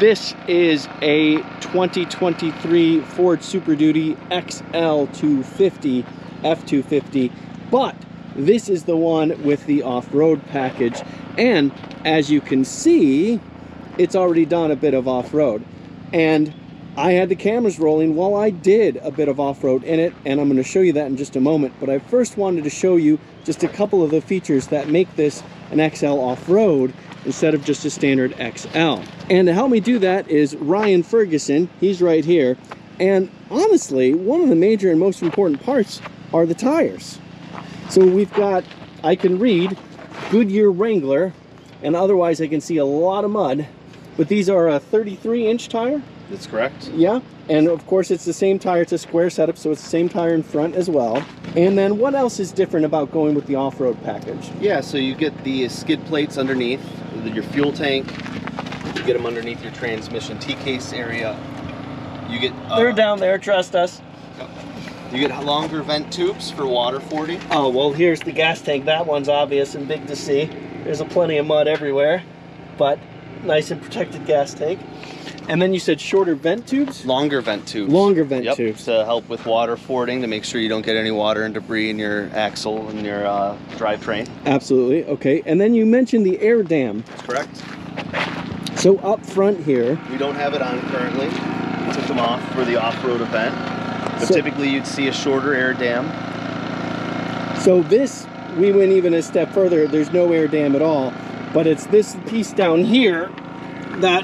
This is a 2023 Ford Super Duty XL 250 F350, but this is the one with the off-road package, and as you can see, it's already done a bit of off-road, and I had the cameras rolling while I did a bit of off-road in it, and I'm going to show you that in just a moment. But I first wanted to show you just a couple of the features that make this an XL off-road instead of just a standard XL. And to help me do that is Ryan Ferguson. He's right here. And honestly, one of the major and most important parts are the tires. So we've got, I can read Goodyear Wrangler, and otherwise I can see a lot of mud, but these are a 33-inch tire. That's correct. Yeah, and of course it's the same tire. It's a square setup, so it's the same tire in front as well. And then what else is different about going with the off-road package? Yeah, so you get the skid plates underneath, your fuel tank, you get them underneath your transmission T-case area. You get... They're down there, trust us. You get longer vent tubes for water fording. Oh, well, here's the gas tank. That one's obvious and big to see. There's plenty of mud everywhere, but nice and protected gas tank. And then you said shorter vent tubes? Longer vent tubes. Longer vent tubes. To help with water fording, to make sure you don't get any water and debris in your axle and your drivetrain. Absolutely, okay. And then you mentioned the air dam. That's correct. So up front here... We don't have it on currently. We took them off for the off-road event. But typically you'd see a shorter air dam. So this, we went even a step further. There's no air dam at all. But it's this piece down here that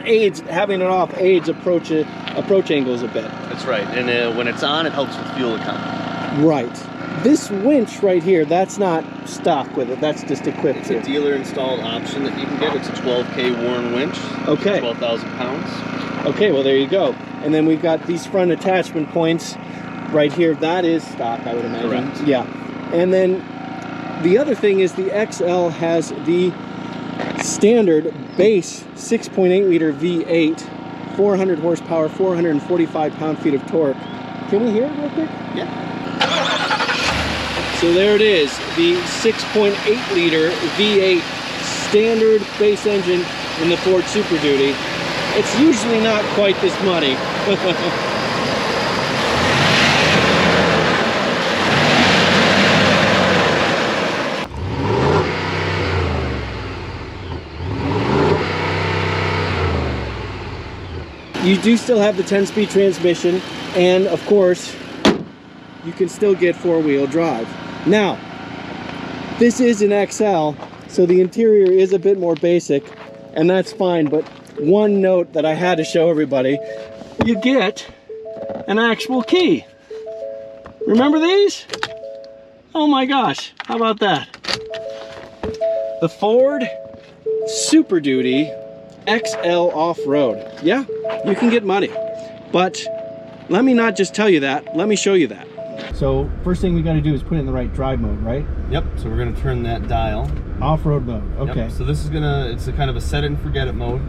aids, having it off aids approach angles a bit. That's right, and when it's on, it helps with fuel economy. Right. This winch right here, that's not stock with it, that's just equipped. It's a dealer installed option that you can get. It's a 12K Warren winch. Okay. 12,000 pounds. Okay, well there you go. And then we've got these front attachment points right here. That is stock, I would imagine. Correct. Yeah. And then the other thing is the XL has the standard base 6.8 liter V8, 400 horsepower, 445 pound-feet of torque. Can we hear it real quick? Yeah. So there it is, the 6.8 liter V8 standard base engine in the Ford Super Duty. It's usually not quite this muddy. You do still have the 10-speed transmission, and of course, you can still get four-wheel drive. Now, this is an XL, so the interior is a bit more basic, and that's fine, but one note that I had to show everybody, you get an actual key. Remember these? Oh my gosh, how about that? The Ford Super Duty XL Off-Road. Yeah, you can get muddy, but let me not just tell you that, let me show you that. So first thing we got to do is put it in the right drive mode, right? Yep, so we're going to turn that dial. Off-road mode, okay. Yep. So this is it's a kind of a set it and forget it mode.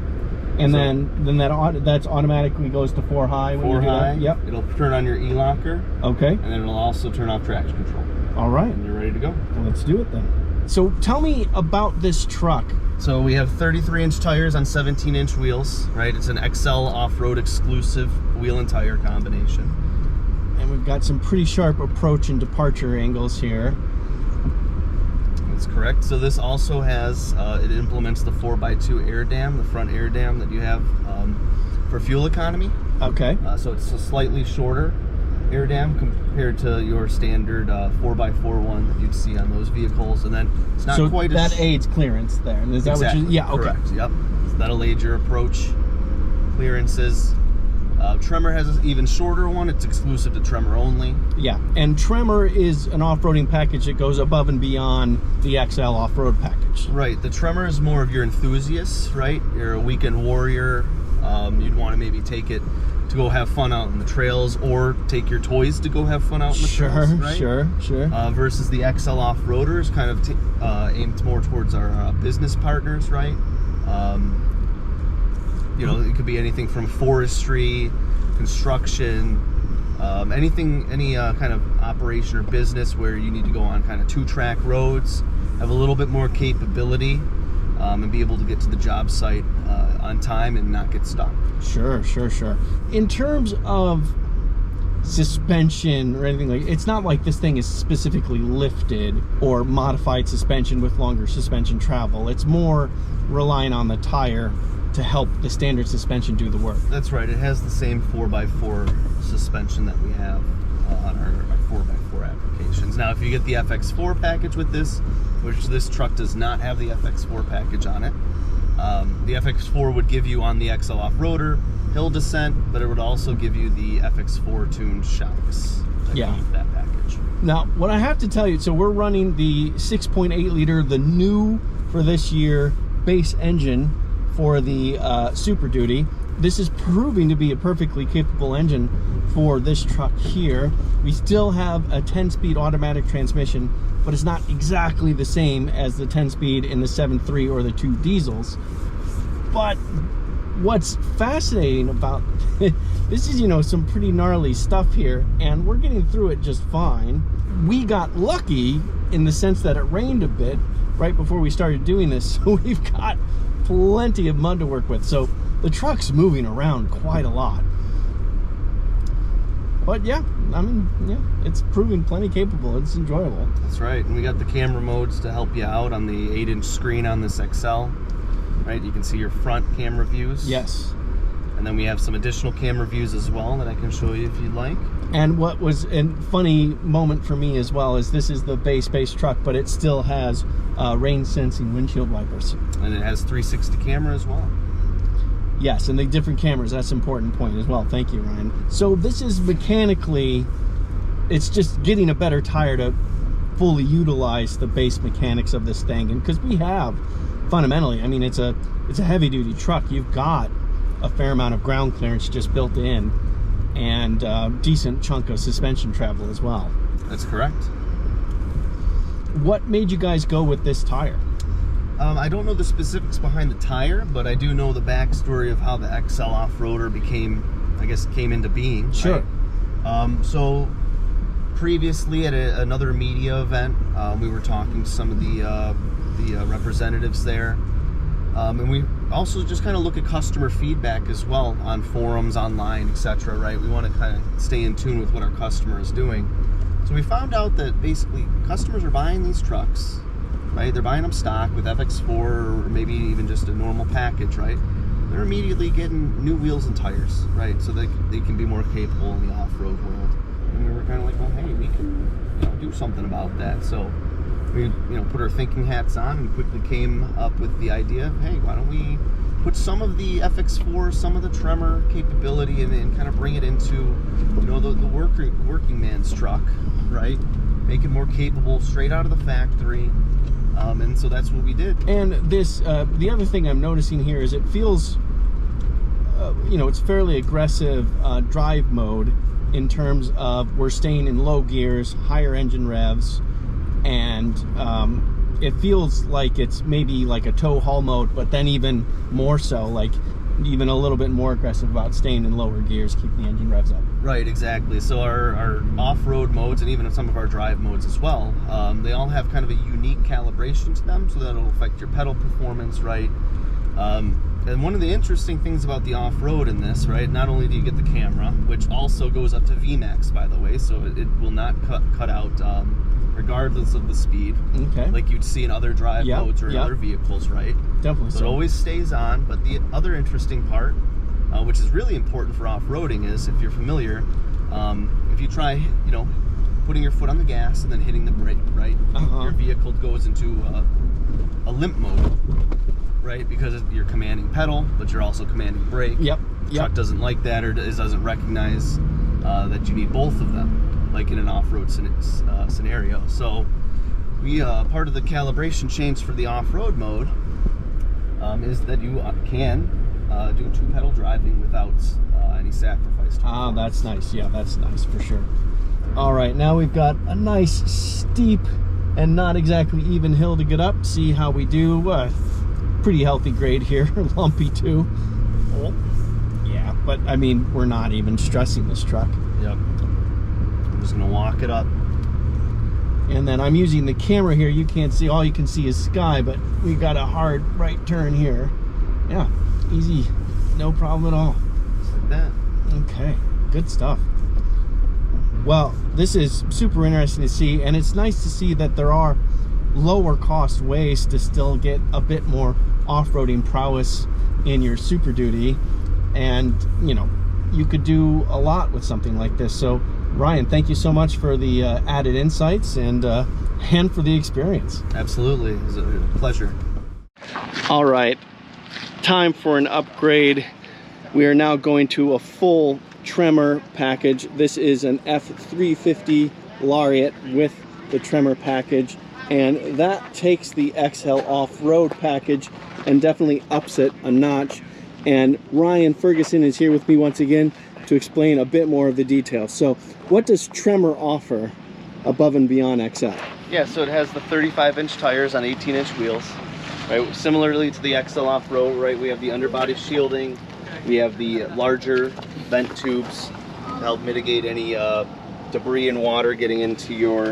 And so then that's automatically goes to 4 high when you do that? Yep. It'll turn on your e-locker. Okay. And then it'll also turn off traction control. All right. And you're ready to go. Well, let's do it then. So tell me about this truck. So we have 33-inch tires on 17-inch wheels, right? It's an XL off-road exclusive wheel and tire combination. And we've got some pretty sharp approach and departure angles here. That's correct. So this also has, it implements the 4x2 air dam, the front air dam that you have for fuel economy. Okay. So it's a slightly shorter air dam compared to your standard 4x4 one that you'd see on those vehicles, and then it's not quite as... So that aids clearance there. Is that exactly. what you... Yeah, okay. Correct, yep. So that'll aid your approach clearances. Tremor has an even shorter one. It's exclusive to Tremor only. Yeah, and Tremor is an off-roading package that goes above and beyond the XL off-road package. Right, the Tremor is more of your enthusiasts, right? You're a weekend warrior. You'd want to maybe take it to go have fun out in the trails, or take your toys to go have fun out in the trails, right? Sure. Versus the XL off-roaders, kind of aimed more towards our business partners, right? You know, it could be anything from forestry, construction, any kind of operation or business where you need to go on kind of 2-track roads, have a little bit more capability and be able to get to the job site on time and not get stuck. Sure. In terms of suspension or anything, like, it's not like this thing is specifically lifted or modified suspension with longer suspension travel. It's more relying on the tire to help the standard suspension do the work. That's right. It has the same 4x4 suspension that we have on our 4x4 applications. Now, if you get the FX4 package with this, which this truck does not have the FX4 package on it, the FX4 would give you on the XL Off-Roader hill descent, but it would also give you the FX4 tuned shocks that come with that package. Now, what I have to tell you, so we're running the 6.8 liter, the new for this year base engine for the Super Duty. This is proving to be a perfectly capable engine for this truck here. We still have a 10-speed automatic transmission, but it's not exactly the same as the 10-speed in the 7.3 or the 2 diesels. But what's fascinating about this is, you know, some pretty gnarly stuff here, and we're getting through it just fine. We got lucky in the sense that it rained a bit right before we started doing this, so we've got plenty of mud to work with. So the truck's moving around quite a lot. But yeah, I mean, yeah, it's proving plenty capable. It's enjoyable. That's right. And we got the camera modes to help you out on the 8-inch screen on this XL. Right, you can see your front camera views. Yes. And then we have some additional camera views as well that I can show you if you'd like. And what was a funny moment for me as well is this is the base truck, but it still has rain sensing windshield wipers. And it has 360 camera as well. Yes, and the different cameras, that's an important point as well. Thank you, Ryan. So this is mechanically, it's just getting a better tire to fully utilize the base mechanics of this thing. And because we have, fundamentally, I mean, it's a heavy duty truck. You've got a fair amount of ground clearance just built in, and a decent chunk of suspension travel as well. That's correct. What made you guys go with this tire? I don't know the specifics behind the tire, but I do know the backstory of how the XL Off-Roader came into being. Sure. Right? So previously at another media event, we were talking to some of the representatives there, and we also just kind of look at customer feedback as well on forums, online, etc. Right? We want to kind of stay in tune with what our customer is doing. So we found out that basically customers are buying these trucks, right? They're buying them stock with FX4 or maybe even just a normal package, right? They're immediately getting new wheels and tires, right? So they can be more capable in the off-road world. And we were kind of like, well, hey, we can do something about that. So we put our thinking hats on and quickly came up with the idea of, hey, why don't we put some of the FX4, some of the Tremor capability and kind of bring it into the working man's truck, right? Make it more capable straight out of the factory. And so that's what we did. And this, the other thing I'm noticing here is it feels, it's fairly aggressive drive mode in terms of we're staying in low gears, higher engine revs, and it feels like it's maybe like a tow haul mode, but then even more so, like even a little bit more aggressive about staying in lower gears, keep the engine revs up. Right, exactly. So our off-road modes and even some of our drive modes as well, they all have kind of a unique calibration to them, so that'll affect your pedal performance, right? And one of the interesting things about the off-road in this, right, not only do you get the camera, which also goes up to VMAX, by the way, so it will not cut out regardless of the speed, okay, like you'd see in other drive modes or in other vehicles, right? Definitely. So it always stays on. But the other interesting part, which is really important for off-roading, is if you're familiar, if you try, putting your foot on the gas and then hitting the brake, right? Your vehicle goes into a limp mode, right? Because you're commanding pedal, but you're also commanding brake. Yep. The truck doesn't like that, or doesn't recognize that you need both of them, like in an off-road scenario. So we part of the calibration change for the off-road mode is that you can do two-pedal driving without any sacrifice. That's nice. Yeah, that's nice for sure. All right, now we've got a nice steep and not exactly even hill to get up. See how we do. Pretty healthy grade here, lumpy too. Oh, yeah, but I mean, we're not even stressing this truck. Yep. I'm just gonna walk it up. And then I'm using the camera here. You can't see, all you can see is sky, but we got a hard right turn here. Yeah, easy, no problem at all. Just like that. Okay, good stuff. Well, this is super interesting to see, and it's nice to see that there are lower cost ways to still get a bit more off-roading prowess in your Super Duty. And, you know, you could do a lot with something like this. So, Ryan, thank you so much for the added insights and for the experience. Absolutely, it was a pleasure. All right, time for an upgrade. We are now going to a full Tremor package. This is an F350 Lariat with the Tremor package, and that takes the XL Off-Road package and definitely ups it a notch. And Ryan Ferguson is here with me once again to explain a bit more of the details. So what does Tremor offer above and beyond XL? Yeah, so it has the 35-inch tires on 18-inch wheels. Right, similarly to the XL Off-Road, right, we have the underbody shielding, we have the larger vent tubes to help mitigate any debris and water getting into your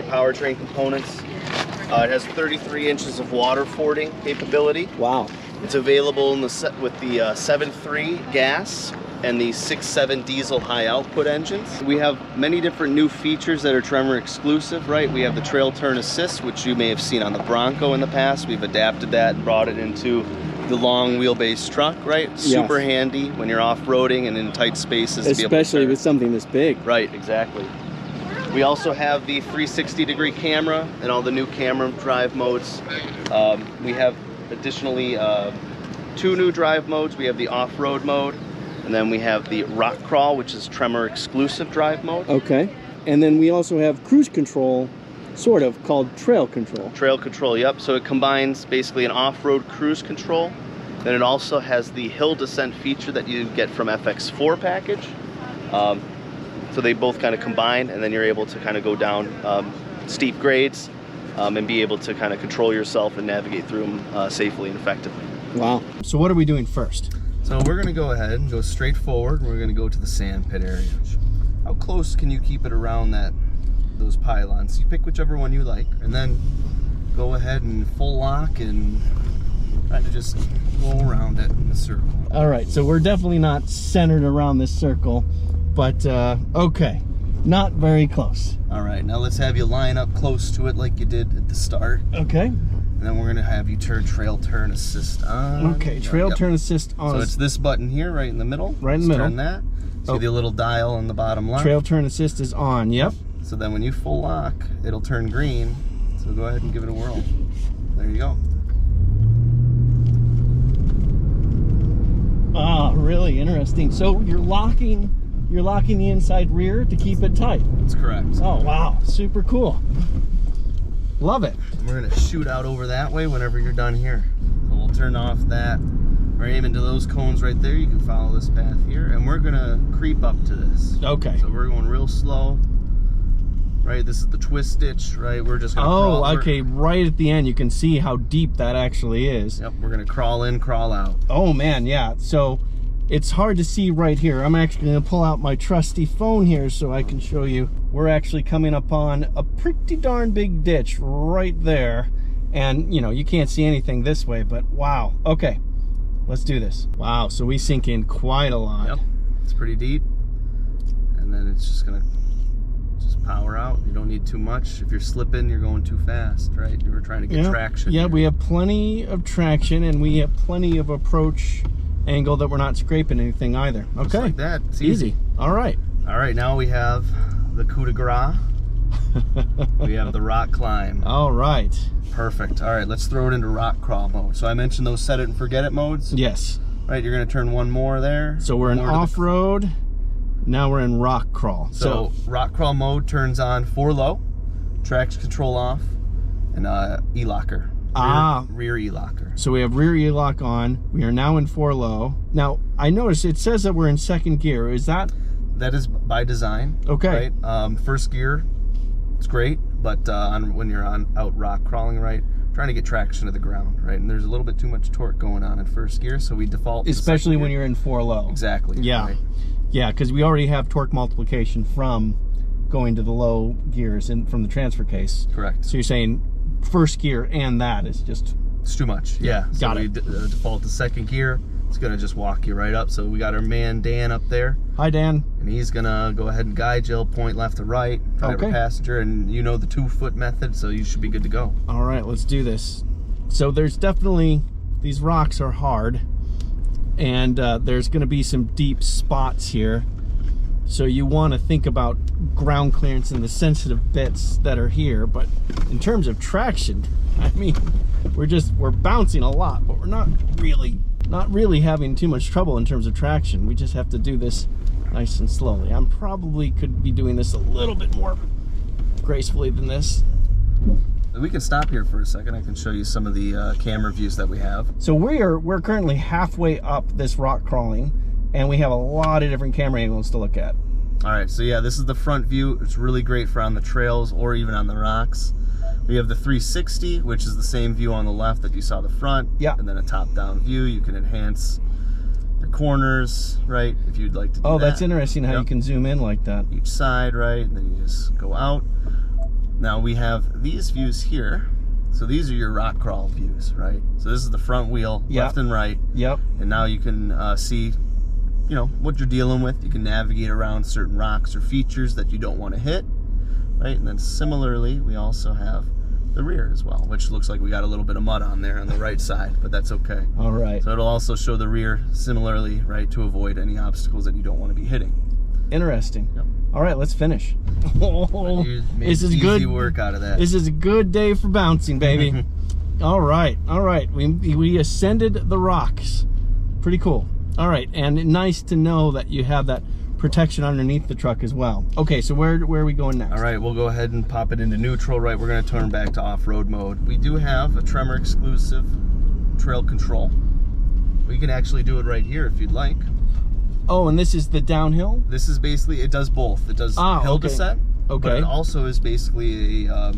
powertrain components. It has 33 inches of water fording capability. Wow. It's available in the with the 7.3 gas and the 6.7 diesel high output engines. We have many different new features that are Tremor exclusive, right? We have the trail turn assist, which you may have seen on the Bronco in the past. We've adapted that and brought it into the long wheelbase truck, right? Yes. Super handy when you're off-roading and in tight spaces. Especially with something this big. Right, exactly. We also have the 360-degree camera and all the new camera drive modes. We have additionally 2 new drive modes. We have the off-road mode, and then we have the rock crawl, which is Tremor exclusive drive mode. Okay. And then we also have cruise control, sort of, called trail control. Trail control, yep. So it combines basically an off-road cruise control. Then it also has the hill descent feature that you get from FX4 package. So they both kind of combine, and then you're able to kind of go down steep grades and be able to kind of control yourself and navigate through them safely and effectively. Wow. So what are we doing first? So we're going to go ahead and go straight forward. We're going to go to the sand pit area. How close can you keep it around those pylons? You pick whichever one you like, and then go ahead and full lock and try to just go around it in a circle. All right, so we're definitely not centered around this circle, but okay, not very close. All right, now let's have you line up close to it like you did at the start. Okay. And then we're gonna have you turn trail turn assist on. Okay, trail turn assist on. So it's this button here, right in the middle. Right in the middle. Turn that. See the little dial on the bottom left? Trail turn assist is on, yep. So then when you full lock, it'll turn green. So go ahead and give it a whirl. There you go. Ah, really interesting. So you're locking the inside rear to keep it tight. That's correct. Oh wow, super cool. Love it. And we're gonna shoot out over that way whenever you're done here. So we'll turn off that. We're aiming to those cones right there. You can follow this path here, and we're gonna creep up to this. Okay. So we're going real slow. Right, this is the twist stitch, right? We're just gonna crawl. Okay, right at the end you can see how deep that actually is. Yep, we're gonna crawl in, crawl out. Oh man, yeah. So it's hard to see right here. I'm actually gonna pull out my trusty phone here so I can show you. We're actually coming upon a pretty darn big ditch right there. And you know, you can't see anything this way, but wow. Okay, let's do this. Wow, so we sink in quite a lot. Yep, it's pretty deep. And then it's just gonna power out. You don't need too much. If you're slipping, you're going too fast, right? You're trying to get traction. Yeah, here. we have plenty of traction, and we have plenty of approach angle that we're not scraping anything either. Okay. Just like that. It's easy. All right. All right, now we have the coup de grace. We have the rock climb. All right. Perfect. All right, let's throw it into rock crawl mode. So I mentioned those set it and forget it modes. Yes. Right, you're gonna turn one more there. So we're in off-road. Now we're in rock crawl. So rock crawl mode turns on 4 low, traction control off, and e-locker. Rear e-locker. So we have rear e-lock on. We are now in 4 low. Now I noticed it says that we're in second gear. Is that? That is by design. Okay. Right. First gear, it's great, but when you're out rock crawling, right, trying to get traction to the ground, right, and there's a little bit too much torque going on in first gear, so we default. Especially when you're in 4 low. Exactly. Yeah. Right. Yeah, because we already have torque multiplication from going to the low gears from the transfer case. Correct. So you're saying first gear and that is just... It's too much. Yeah. So got we it. Default to second gear. It's gonna just walk you right up. So we got our man Dan up there. Hi, Dan. And he's gonna go ahead and guide you, point left to right, driver, passenger, and you know the 2-foot method, so you should be good to go. All right, let's do this. So there's definitely, these rocks are hard, and there's gonna be some deep spots here. So you want to think about ground clearance and the sensitive bits that are here. But in terms of traction, I mean, we're bouncing a lot, but we're not really having too much trouble in terms of traction. We just have to do this nice and slowly. I'm probably could be doing this a little bit more gracefully than this. We can stop here for a second. I can show you some of the camera views that we have. So we're currently halfway up this rock crawling, and we have a lot of different camera angles to look at. All right, so yeah, this is the front view. It's really great for on the trails or even on the rocks. We have the 360, which is the same view on the left that you saw the front. Yeah. And then a top-down view. You can enhance your corners, right, if you'd like to do that. Oh, that's interesting how you can zoom in like that. Each side, right, and then you just go out. Now we have these views here. So these are your rock crawl views, right? So this is the front wheel, left and right. Yep. And now you can see, you know, what you're dealing with. You can navigate around certain rocks or features that you don't want to hit, right? And then similarly, we also have the rear as well, which looks like we got a little bit of mud on there on the right side, but that's okay. All right. So it'll also show the rear similarly, right, to avoid any obstacles that you don't want to be hitting. Interesting. Yep. All right, let's finish. This is good work out of that. This is a good day for bouncing, baby. All right. We ascended the rocks. Pretty cool. All right, and nice to know that you have that protection underneath the truck as well. Okay, so where are we going next? All right, we'll go ahead and pop it into neutral, right? We're gonna turn back to off-road mode. We do have a Tremor exclusive trail control. We can actually do it right here if you'd like. Oh, and this is the downhill? This is basically, it does both. It does hill descent, but it also is basically a,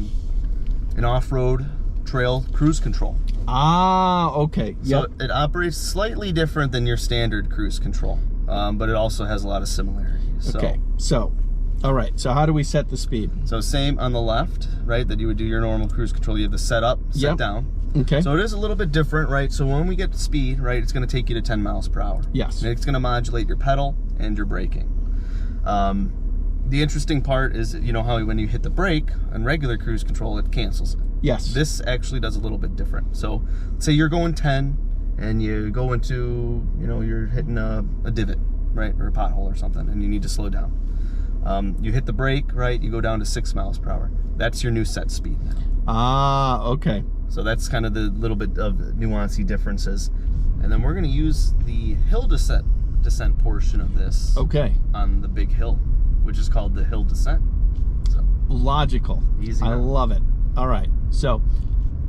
an off-road trail cruise control. Ah, okay. So it operates slightly different than your standard cruise control, but it also has a lot of similarities. Okay, so, all right, so how do we set the speed? So same on the left, right, that you would do your normal cruise control. You have the set up, set down. Okay. So it is a little bit different, right? So when we get to speed, right, it's going to take you to 10 miles per hour. Yes. And it's going to modulate your pedal and your braking. The interesting part is, you know how when you hit the brake on regular cruise control, it cancels it. Yes. This actually does a little bit different. So say you're going 10 and you go into, you know, you're hitting a divot, right, or a pothole or something, and you need to slow down. You hit the brake, right, you go down to 6 miles per hour. That's your new set speed now. Ah, okay. So that's kind of the little bit of nuancy differences. And then we're going to use the hill descent portion of this on the big hill, which is called the hill descent. So logical. Easy. I love it. All right. So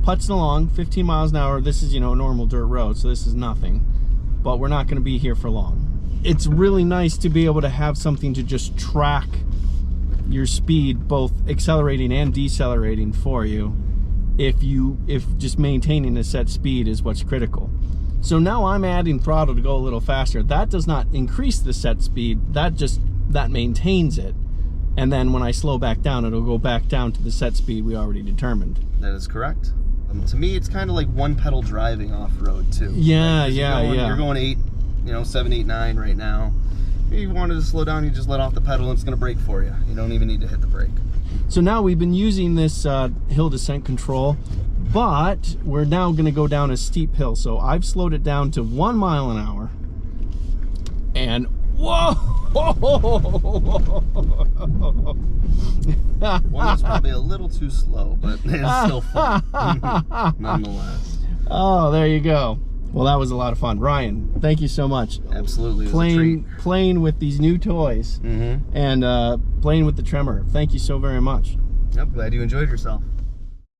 putzing along, 15 miles an hour. This is, you know, a normal dirt road, so this is nothing. But we're not going to be here for long. It's really nice to be able to have something to just track your speed, both accelerating and decelerating for you. If just maintaining a set speed is what's critical. So now I'm adding throttle to go a little faster. That does not increase the set speed, that maintains it. And then when I slow back down, it'll go back down to the set speed we already determined. That is correct. To me, it's kind of like one pedal driving off-road too. Yeah, right? You're going 8, you know, 7, 8, 9 right now. If you wanted to slow down, you just let off the pedal and it's going to brake for you. You don't even need to hit the brake. So now we've been using this hill descent control, but we're now going to go down a steep hill. So I've slowed it down to 1 mile an hour. And whoa! One was probably a little too slow, but it's still fun nonetheless. Oh, there you go. Well, that was a lot of fun. Ryan, thank you so much. Absolutely. Playing with these new toys and playing with the Tremor. Thank you so very much. Yep, glad you enjoyed yourself.